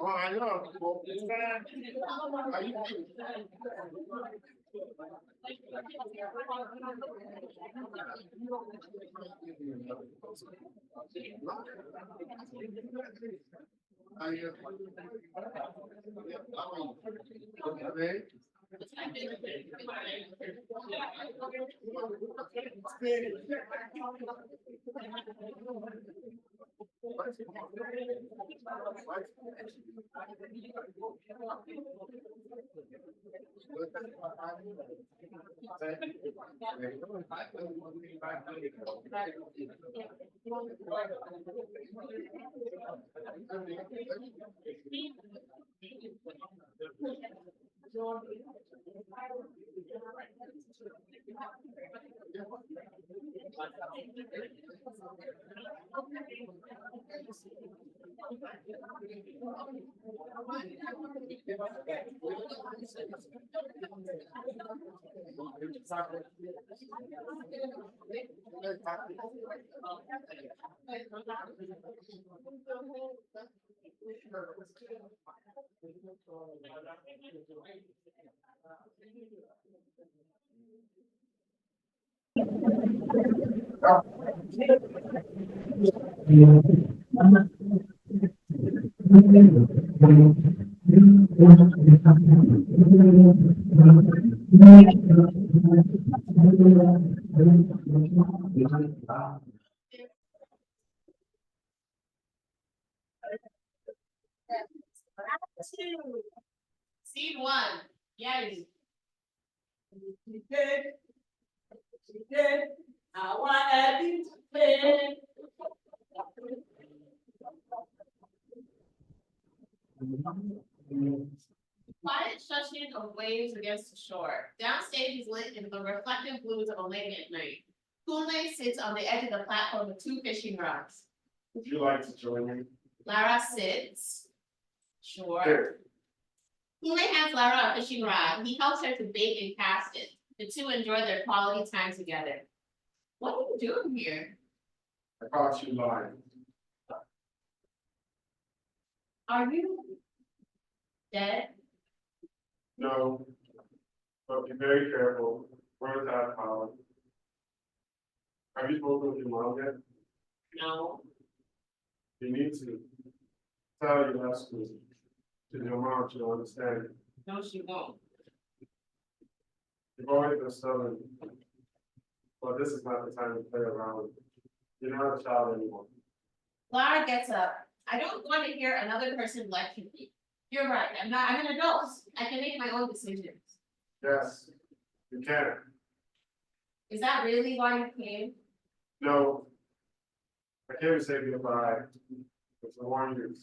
Oh, I know. Well, is that- are you- Are you- Okay. Scene one, yes. I wanna be today. Quiet shushing of waves against the shore. Downstage is lit in the reflective blues of a lake at night. Kool-Aid sits on the edge of the platform with two fishing rods. Would you like to join me? Lara sits. Sure. Here. Kool-Aid hands Lara a fishing rod. He helps her to bait and cast it. The two enjoy their quality time together. What are you doing here? I caught you lying. Are you dead? No. But be very careful. Words have power. Have you spoken with your mom yet? No. You need to. Tell your lessons to your mom, she'll understand. No, she won't. You've always been stubborn. But this is not the time to play around. You're not a child anymore. Lara gets up. I don't want to hear another person lecture me. You're right. I'm an adult. I can make my own decisions. Yes, you can. Is that really why you came? No, can't say goodbye, but to warn you,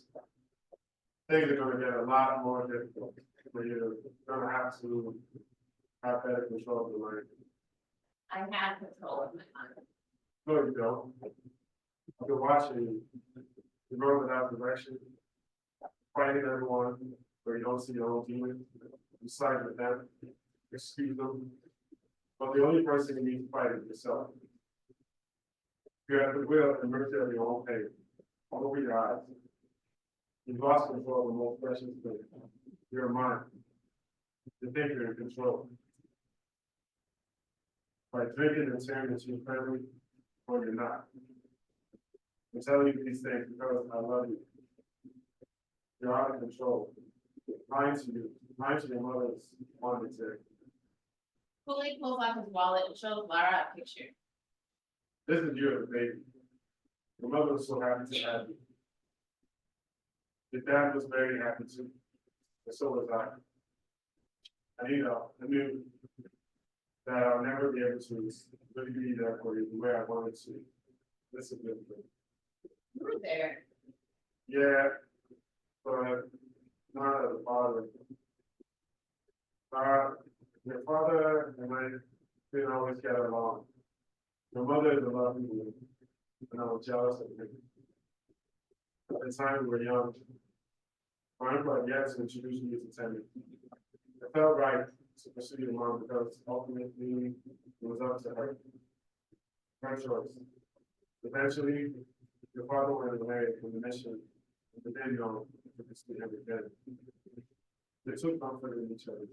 things are gonna get a lot more difficult, where you're gonna have to have better control of the mind. I have control of my mind. No, you don't. You're watching, you're going without direction, fighting everyone, where you don't see your own demons, you side with them, excuse them. But the only person you need to fight is yourself. You have the will and mercy of your own pain, all over your eyes. You've lost control of the most precious thing, your mind. You think you're in control. By drinking and tearing into your family, or you're not. I'm telling you these things because I love you. You're out of control. Lying to you, lying to your mother's wanted to. Fully pulls out his wallet and shows Lara a picture. This is you as a baby. Your mother was so happy to have you. Your dad was very happy too, and so was I. And I knew that I'll never be able to really be there for you the way I wanted to. This is good. You were there. Yeah, but not as a father. Your father and I didn't always get along. Your mother is a lovely woman, and I was jealous of her. At the time we were young, my uncle had yet to introduce me to Tammy. It felt right to pursue your mom because ultimately it was up to her. Her choice. Eventually, your father went away from the mission, and then you know, to pursue him again. They took comfort in each other.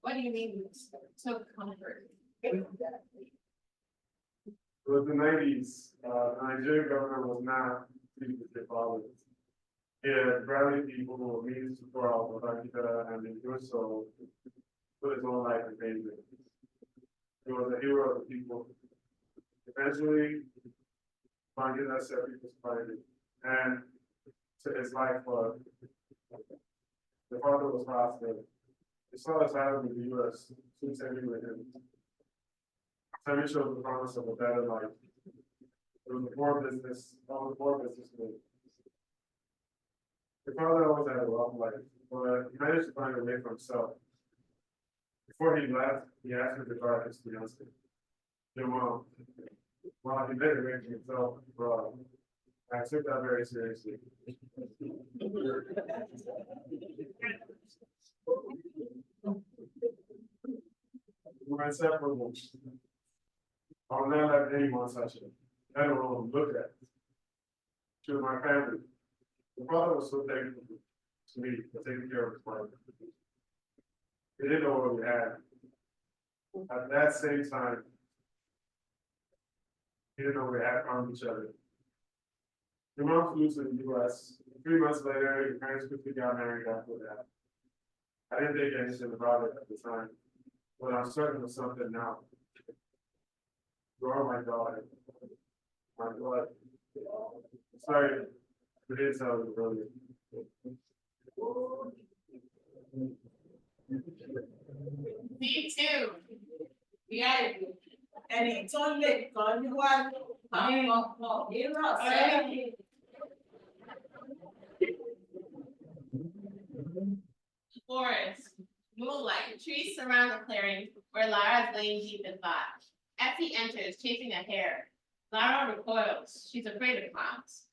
What do you mean, took comfort? It was the 90s. The Nigerian government was not pleased with their fathers. He had rallied people who were means to throw out Babangida, and in doing so, put his own life in danger. He was a hero of the people. Eventually, Babangida set people's fighting, and to his life, the father was hostile. He saw his island in the US, soon sending with him. Sammy showed the promise of a better life. It was a poor business, businessman. Your father always had a rough life, but he managed to find a way for himself. Before he left, he asked me to guard his fiancée, your mom. While he made a way for himself abroad, I took that very seriously. We're inseparable. I'll never let anyone touch it. I don't want to look at it. To my family. The father was so thankful to me for taking care of his wife. He didn't know what we had. At that same time, he didn't know we had harmed each other. Your mom flew to the US. 3 months later, your parents quickly got married after that. I didn't think anything about it at the time, but I'm certain of something now. You are my daughter. My blood. Sorry, we didn't tell you earlier. Me too. Yeah. And it's only gone one. Forest, moonlight, trees surround the clearing where Lara is laying deep in thought. Effie enters, chasing a hare. Lara recoils. She's afraid of clowns.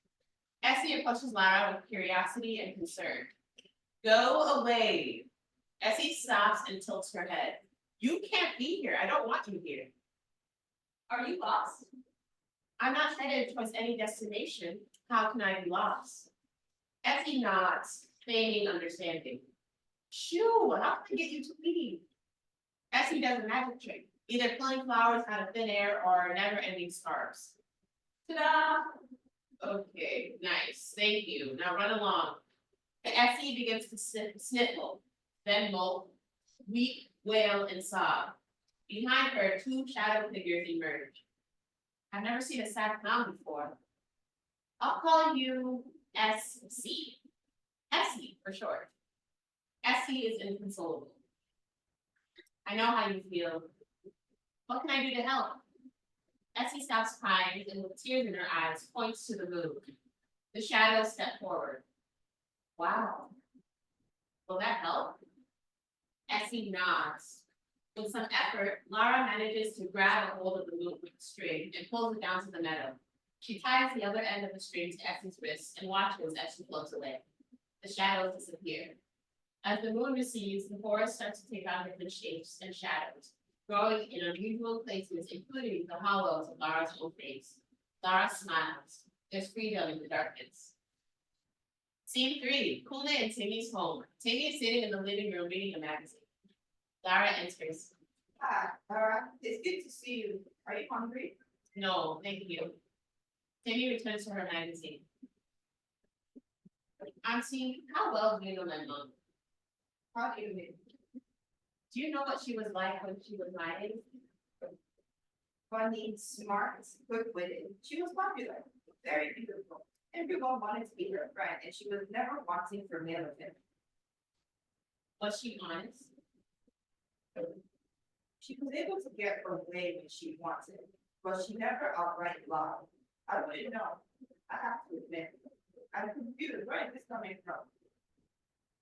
Essie approaches Lara with curiosity and concern. Go away. Essie stops and tilts her head. You can't be here. I don't want you here. Are you lost? I'm not headed towards any destination. How can I be lost? Essie nods, feigning understanding. Shoo, how can I get you to leave? Essie does a magic trick, either pulling flowers out of thin air or never-ending scarves. Ta-da! Okay, nice, thank you. Now run along. The Essie begins to sniffle, then mope, weep, wail, and sob. Behind her, 2 shadow figures emerge. I've never seen a sad clown before. I'll call you SC. Essie for short. Essie is inconsolable. I know how you feel. What can I do to help? Essie stops crying and with tears in her eyes points to the moon. The shadows step forward. Wow. Will that help? Essie nods. With some effort, Lara manages to grab a hold of the moon with the string and pulls it down to the meadow. She ties the other end of the string to Essie's wrist and watches as she floats away. The shadows disappear. As the moon recedes, the forest starts to take on different shapes and shadows, growing in unusual places, including the hollows of Lara's own face. Lara smiles. There's freedom in the darkness. Scene 3, Kuna and Timmy's home. Timmy is sitting in the living room reading a magazine. Lara enters. Hi, Laura, it's good to see you. Are you hungry? No, thank you. Timmy returns to her magazine. Auntie, how well do you know my mom? How do you mean? Do you know what she was like when she was my age? Funny, smart, quick-witted. She was popular, very beautiful. Everyone wanted to be her friend, and she was never wanting for male attention. Was she honest? She was able to get her way when she wanted, but she never outright lied. I wouldn't know. I have to admit. I'm confused. Where is this coming from?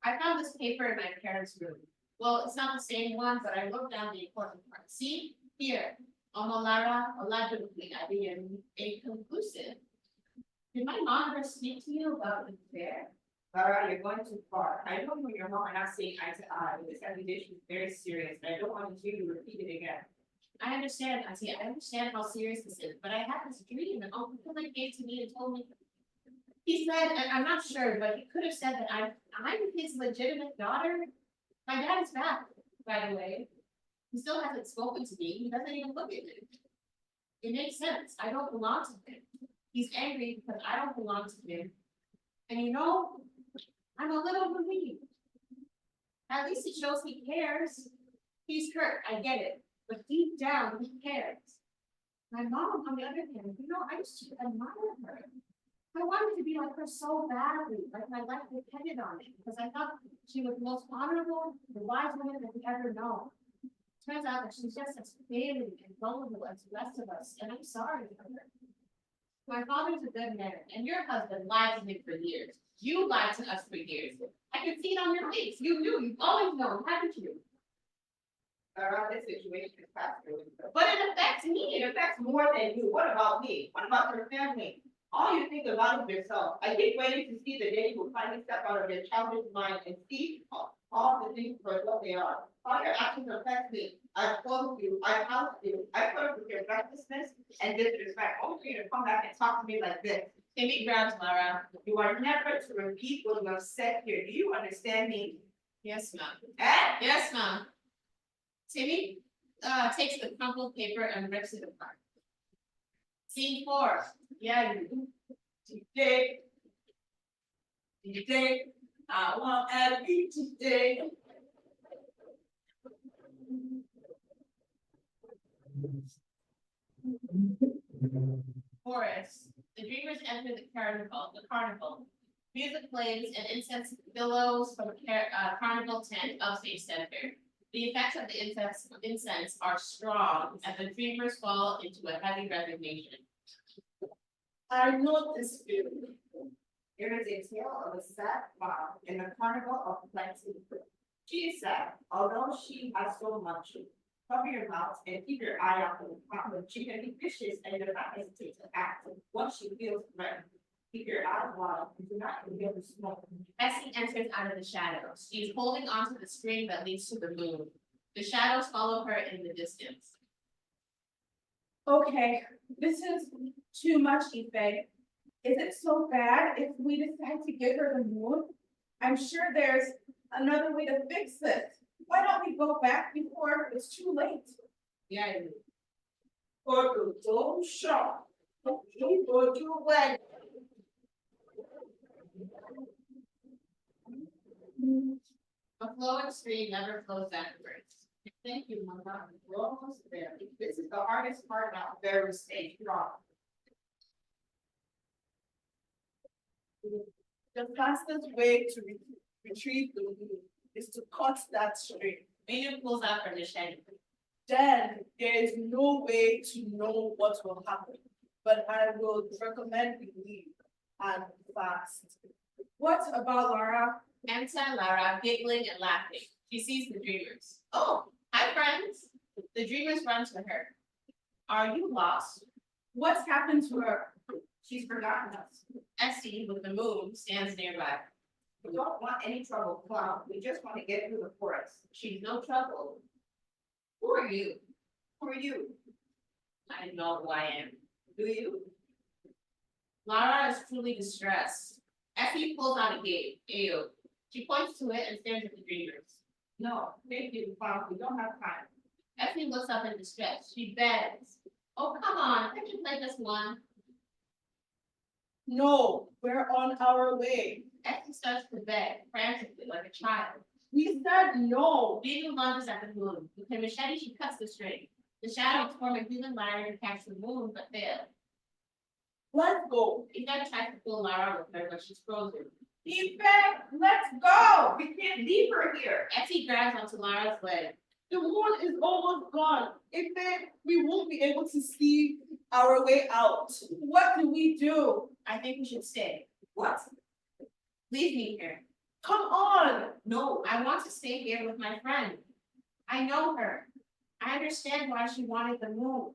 I found this paper in my parents' room. Well, it's not the same one, but I wrote down the important part. See? Here. Omolara, allegedly, I mean, inconclusive. Did my mom ever speak to you about the affair? Laura, you're going too far. I know you and your mom are not seeing eye to eye. This accusation is very serious, and I don't want you to repeat it again. I understand, Auntie. I understand how serious this is, but I had this dream that Uncle Philip gave to me and told me. He said, and I'm not sure, but he could have said that I'm his legitimate daughter. My dad is back, by the way. He still hasn't spoken to me. He doesn't even look at me. It makes sense. I don't belong to him. He's angry because I don't belong to him. And you know, I'm a little relieved. At least it shows he cares. He's hurt, I get it. But deep down, he cares. My mom, on the other hand, you know, I used to admire her. I wanted to be like her so badly, like my life depended on it, because I thought she was the most honorable, the wise woman that we ever known. Turns out that she's just as failing and vulnerable as the rest of us, and I'm sorry for her. My father's a good man, and your husband lied to me for years. You lied to us for years. I could see it on your face. You knew, you've always known, haven't you? Laura, this situation is past your window. But it affects me. It affects more than you. What about me? What about your family? All you think about is yourself. I keep waiting to see the day you will finally step out of your childish mind and see all the things for what they are. All your actions affect me. I clothed you, I housed you, I put up with your recklessness and disrespect. Only for you to come back and talk to me like this. Timmy grabs Lara. You are never to repeat what you have said here. Do you understand me? Yes, ma'am. Eh? Yes, ma'am. Timmy takes the crumpled paper and rips it apart. Scene 4. Yeah, you Today, I want to be today. Forest. The dreamers enter the carnival. Music plays and incense billows from a carnival tent upstage center. The effects of the incense are strong, and the dreamers fall into a heavy resignation. I know this feeling. It is a tale of a sad mom in the carnival of plenty. She is sad, although she has so much. Cover your mouth and keep your eye out for the problem. She can be vicious and does not hesitate to act once she feels threatened. Keep your eyes wide and do not inhale the smoke. Essie enters out of the shadows. She is holding onto the string that leads to the moon. The shadows follow her in the distance. Okay, this is too much, Ife. Is it so bad if we decide to give her the moon? I'm sure there's another way to fix this. Why don't we go back before it's too late? Yeah, Or go so sharp. People do well. a flowing stream never flows backwards. Thank you, Mama. We're almost there. This is the hardest part about very safe drop. The fastest way to retrieve the moon is to cut that string. Binu pulls out from the shed. then there is no way to know what will happen. But I will recommend we leave and fast. What about Laura? Enter Lara, giggling and laughing. She sees the dreamers. Oh, hi friends. The dreamers run to her. Are you lost? What's happened to her? She's forgotten us. Essie, with the moon, stands nearby. We don't want any trouble, Cloud. We just want to get through the forest. She's no trouble. Who are you? Who are you? I know who I am. Do you? Lara is truly distressed. Effie pulls out a gate. Ayo. She points to it and stares at the dreamers. No, thank you, Cloud. We don't have time. Effie looks up in distress. She begs. Oh, come on. Can't you play this one? No, we're on our way. Effie starts to beg, frantically, like a child. We said no. Binu lunges at the moon. With her machete, she cuts the string. The shadows form a human ladder to catch the moon, but fail. Let's go. Eva tries to pull Lara with her, but she's frozen. Effect, let's go! We can't leave her here. Effie grabs onto Lara's leg. The moon is almost gone. If then we won't be able to see our way out. What do we do? I think we should stay. What? Leave me here. Come on. No, I want to stay here with my friend. I know her. I understand why she wanted the moon.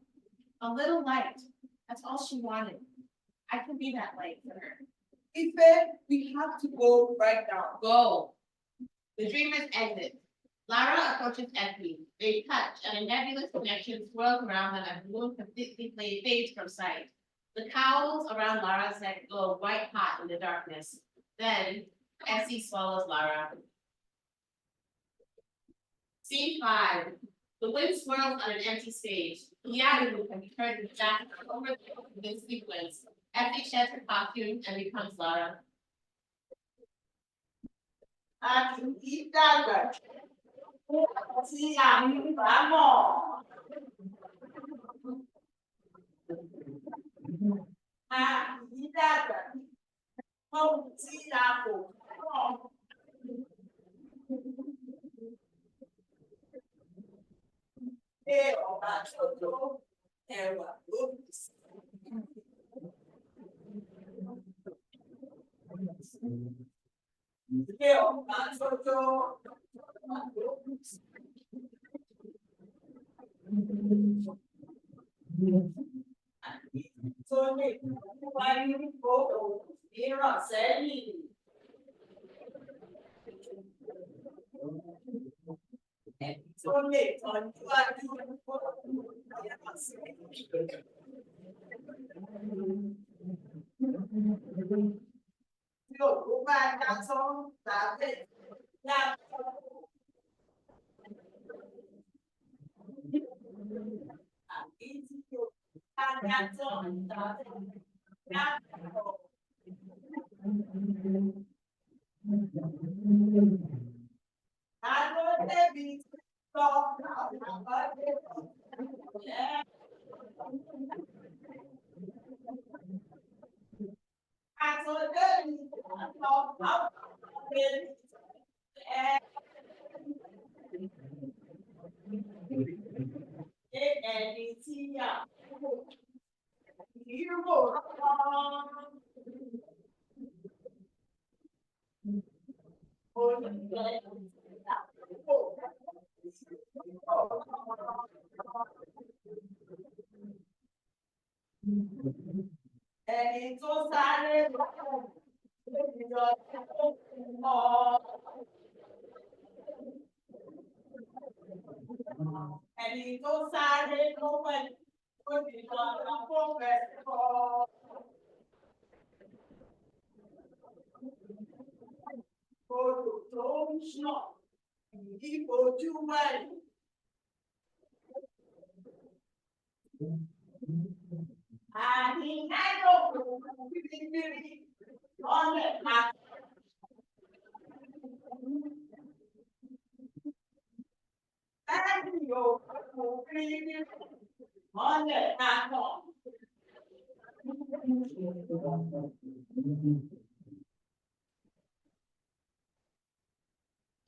A little light. That's all she wanted. I can be that light for her. Ife, we have to go right now. Go. The dreamers exit. Lara approaches Effie. They touch, and a nebulous connection swirls around them as the moon completely fades from sight. The cowls around Lara's neck glow white hot in the darkness. Then, Essie swallows Lara. Scene 5. The wind swirls on an empty stage. Yabu can be heard in the background over the sequence. Effie sheds her costume and becomes Lara. Sí, a mí, vamos.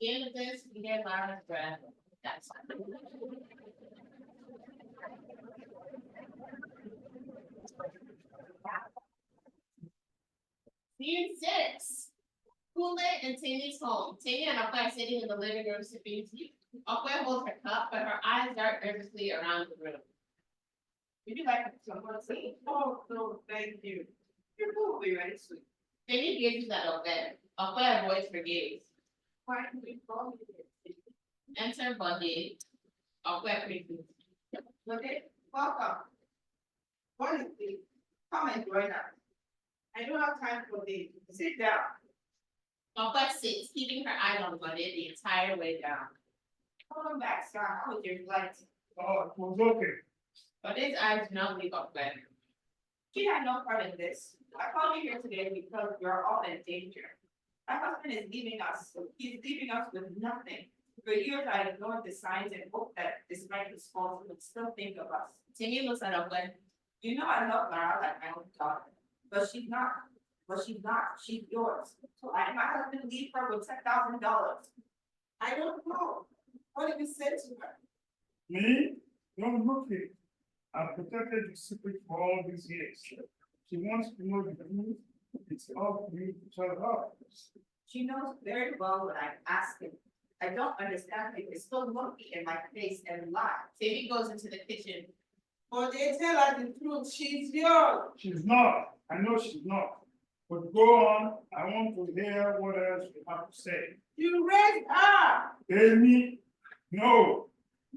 At the end of this, we hear Lara's breath. That's Scene 6. Kule and Timmy's home. Timmy and Okwe are sitting in the living room sipping tea. Okwe holds her cup, but her eyes dart nervously around the room. Would you like some more tea? Oh, no, thank you. Your food will be ready soon. Timmy gazes at Okwe. Okwe avoids her gaze. Why do we call you? Enter Bode. Okwe quickly. Okay, welcome. What is this? Come and join us. I don't have time for this. Sit down. Okwe sits, keeping her eyes on Bode the entire way down. Welcome back, sir. How was your flight? Oh, it was okay. Bode's eyes do not leave Okwe. She had no part in this. I called you here today because we are all in danger. My husband is leaving us. He's leaving us with nothing. For years, I ignored the signs and hoped that despite his faults, he would still think of us. Timmy looks at Okwe. You know I love Lara like my own daughter, but she's not. She's yours. So I, my husband leave her with $10,000. I don't know. What did you say to her? Me? Don't look it. I've protected the secret for all these years. She wants to know the truth. It's up to you to tell her. She knows very well what I'm asking. I don't understand it. It's so lucky in my face and lie. Timmy goes into the kitchen. But they tell her the truth. She's yours. She's not. I know she's not. But go on. I want to hear what else you have to say. You raised her. Amy, no.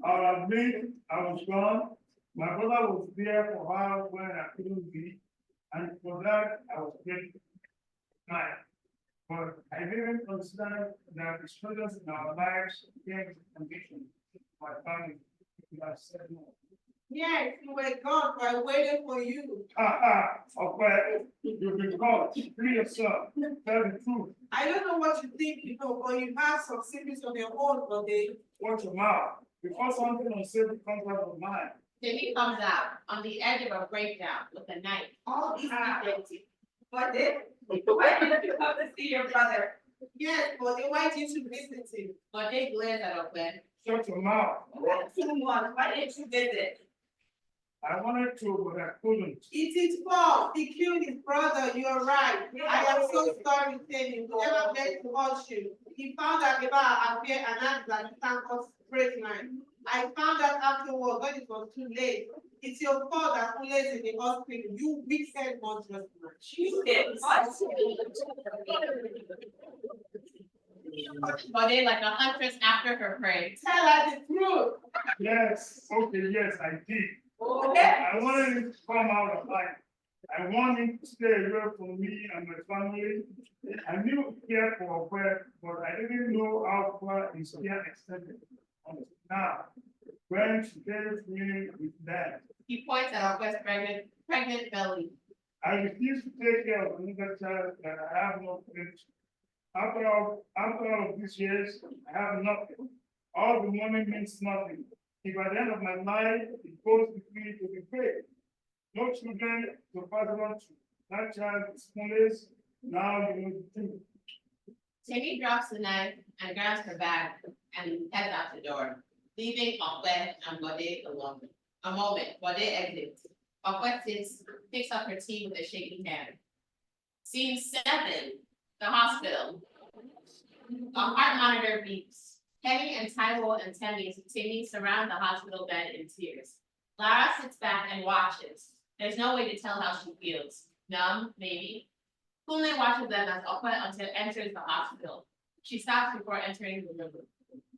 I'll admit I was gone. My brother was there for her when I couldn't be, and for that I was grateful. Fine. But I didn't understand that the struggles in our lives became the condition my family. I said no. Yes, you were gone, but I waited for you. Okay, you've been caught. Free yourself. Tell the truth. I don't know what you think you know, but you have some secrets of your own, but they. Watch your mouth. Before something unsafe comes out of mine. Timmy comes out on the edge of a breakdown with a knife. All these people. But then, why didn't you come to see your brother? Yes, but they want you to visit him. Bode glares at Okwe. Shut your mouth. Why didn't you visit? I wanted to, but I couldn't. It is false. He killed his brother. You're right. I am so sorry, Timmy. We never meant to hurt you. He found out about our affair and asked that he can't us break line. I found out afterward when it was too late. It's your fault that Kule is in the hospital. You wicked monstrous man. You did what? Bode like a huntress after her prey. Tell her the truth. Yes, okay, yes, I did. Okay. I wanted him to come out of life. I want him to stay away from me and my family. I knew he cared for her, but I didn't know how far his care extended. Now, when she came to me with that, He points at Okwe's pregnant belly. I refuse to take care of another child that I have no place. After all of these years, I have nothing. All the money means nothing. If at the end of my life, it goes with me to be paid. No children to pass on to. That child is smallest, now you know the truth. Timmy drops the knife and grabs her bag and heads out the door, leaving Okwe and Bode alone. A moment, Bode exits. Okwe picks up her tea with a shaky hand. Scene 7, the hospital. A heart monitor beeps. Kenny and Taiwo and Timmy surround the hospital bed in tears. Lara sits back and watches. There's no way to tell how she feels. Numb, maybe. Kunle watches them as Okwe enters the hospital. She stops before entering the room.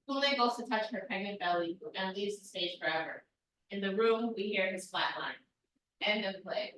Kunle goes to touch her pregnant belly and leaves the stage forever. In the room, we hear his flatline. End of play.